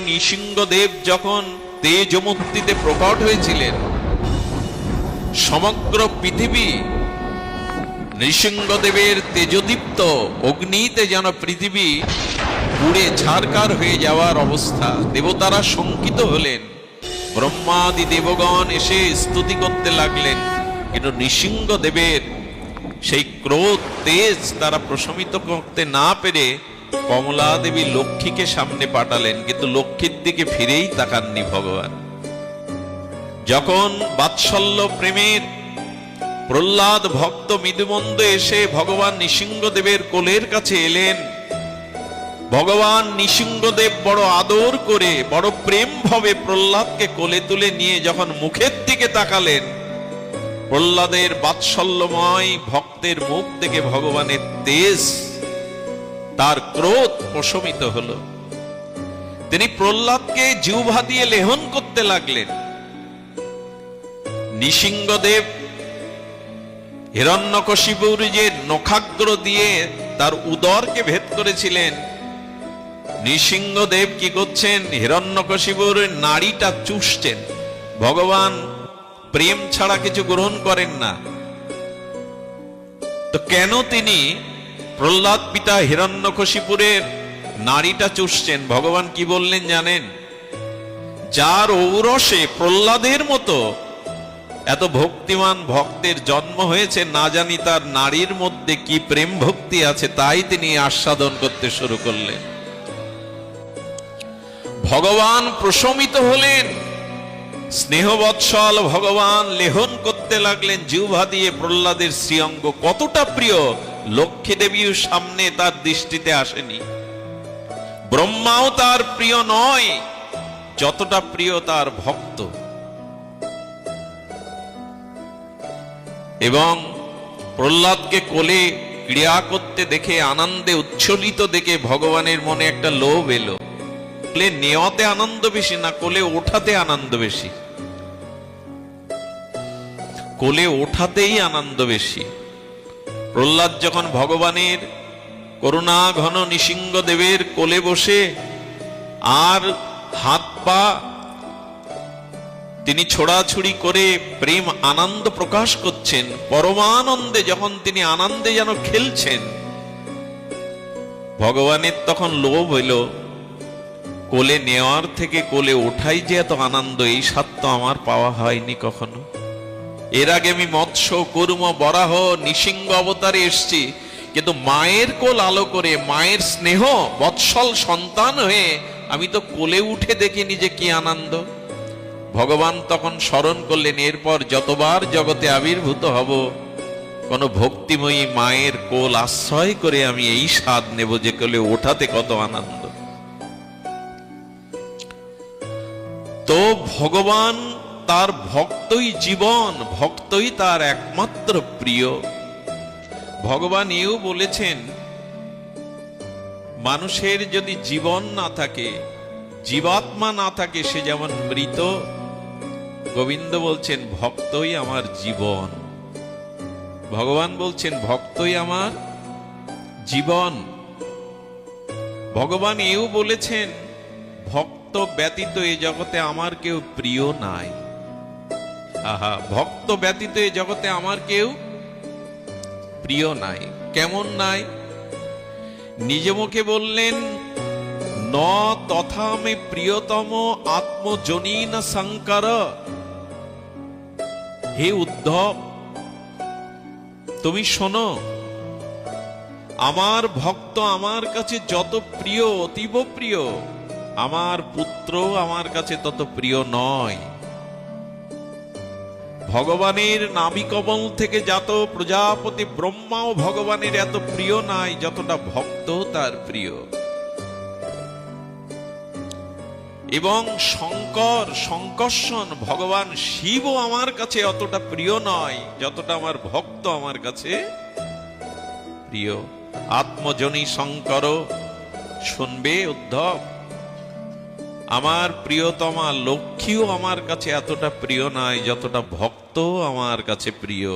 নৃসিংহদেব যখন তেজমূর্তিতে প্রকট হয়েছিলেন, সমগ্র পৃথিবী নৃসিংহদেবের তেজদীপ্ত অগ্নিতে যেন পৃথিবী পুড়ে ছারকার হয়ে যাওয়ার অবস্থা। দেবতারা শঙ্কিত হলেন, ব্রহ্মাদি দেবগণ এসে স্তুতি করতে লাগলেন, কিন্তু নৃসিংহদেবের সেই ক্রোধ তেজ তারা প্রশমিত করতে না পেরে কমলা দেবী লক্ষ্মীকে সামনে পাঠালেন, কিন্তু লক্ষ্মীর দিকে ফিরেই তাকাননি ভগবান। যখন বাৎসল্য প্রেমের প্রহ্লাদ ভক্ত মৃদুমন্দ এসে ভগবান নৃসিংহদেবের কোলের কাছে এলেন, ভগবান নৃসিংহদেব বড় আদর করে বড় প্রেম ভাবে প্রহ্লাদকে কোলে তুলে নিয়ে যখন মুখের দিকে তাকালেন, প্রহ্লাদের বাৎসল্যময় ভক্তের মুখ দেখে ভগবানের তেজ, তার ক্রোধ প্রশমিত হলো। তিনি প্রহ্লাদকে জিহ্বা দিয়ে লেহন করতে লাগলেন। নৃসিংহদেব হিরণ্যকশিপুর যে নখাগ্র দিয়ে তার উদরকে ভেদ করেছিলেন, নৃসিংহদেব কি করছেন, হিরণ্যকশিপুর নাড়িটা চুষছেন। ভগবান প্রেম ছাড়া কিছু গ্রহণ করেন না, তো কেন তিনি প্রহ্লাদ পিতা হিরণ্যকশিপুরের নাড়িটা চুষছেন? ভগবান কি বললেন জানেন? যার ঔরসে প্রহ্লাদের মতো এত ভক্তিমান ভক্তের জন্ম হয়েছে, না জানি তার নারীর মধ্যে কি প্রেম ভক্তি আছে, তাই তিনি আস্বাদন করতে শুরু করলেন। ভগবান প্রশমিত হলেন, স্নেহবৎসল ভগবান লেহন করতে লাগলেন জিহ্বা দিয়ে প্রহ্লাদের শ্রীঅঙ্গ। কতটা প্রিয়, লক্ষ্মী দেবীর সামনে তার দৃষ্টিতে আসেনি। ব্রহ্মাও তার প্রিয় নয় যতটা প্রিয় তার ভক্ত। এবং প্রহ্লাদকে কোলে ক্রিয়া করতে দেখে, আনন্দে উচ্ছ্বলিত দেখে ভগবানের মনে একটা লোভ এলো। কোলে নেওয়াতে আনন্দ বেশি না, কোলে ওঠাতে আনন্দ বেশি। কোলে ওঠাতেই আনন্দ বেশি। প্রহ্লাদ যখন ভগবানের করুণা ঘন নৃসিংহদেবের কোলে বসে আর হাত পা তিনি ছোড়াছুড়ি করে প্রেম আনন্দ প্রকাশ করছেন, পরমানন্দে যখন তিনি আনন্দে যেন খেলছেন, ভগবানের তখন লোভ হইল, কোলে নেওয়ার থেকে কোলে ওঠাই যে এত আনন্দ, এই স্বাদ তো আমার পাওয়া হয়নি কখনো। এর আগে আমি মৎস্য, কুর্ম, বরাহ, নৃসিংহ অবতারে এসছি, কিন্তু মায়ের কোল আলো করে, মায়ের স্নেহ বৎসল সন্তান হয়ে আমি তো কোলে উঠে দেখিনি যে কি আনন্দ। ভগবান তখন স্মরণ করলেন, এরপর যতবার জগতে আবির্ভূত হব, কোন ভক্তিময়ী মায়ের কোল আশ্রয় করে আমি এই স্বাদ নেব যে কোলে ওঠাতে কত আনন্দ। তো ভগবান তার ভক্তই জীবন, ভক্তই তার একমাত্র প্রিয়। ভগবান এও বলেছেন, মানুষের যদি জীবন না থাকে, জীবাত্মা না থাকে, সে যেমন মৃত। গোবিন্দ বলছেন, ভক্তই আমার জীবন। ভগবান বলছেন, ভক্তই আমার জীবন। ভগবান এও বলেছেন, ভক্ত ব্যতীত এই জগতে আমার কেউ প্রিয় নাই। আহা, ভক্ত ব্যতীত এই জগতে আমার কেউ প্রিয় নাই। কেমন নাই? নিজে মুখে বললেন, ন তথা মে প্রিয়তম আত্মজনীন শঙ্কর। হে উদ্ধব, তুমি শোনো, আমার ভক্ত আমার কাছে যত প্রিয়, অতীব প্রিয়, আমার পুত্র আমার কাছে তত প্রিয় নয়। ভগবানের নাভিকমল থেকে জাত প্রজাপতি ব্রহ্মাও ভগবানের এত প্রিয় নাই যতটা ভক্ত তার প্রিয়। এবং শঙ্কর, শঙ্কর্ষণ ভগবান শিবও আমার কাছে অতটা প্রিয় নয় যতটা আমার ভক্ত আমার কাছে প্রিয়। আত্মজনী শঙ্কর, শুনবে উদ্ধব, আমার প্রিয়তমা লক্ষ্মীও আমার কাছে এতটা প্রিয় নয় যতটা ভক্ত আমার কাছে প্রিয়।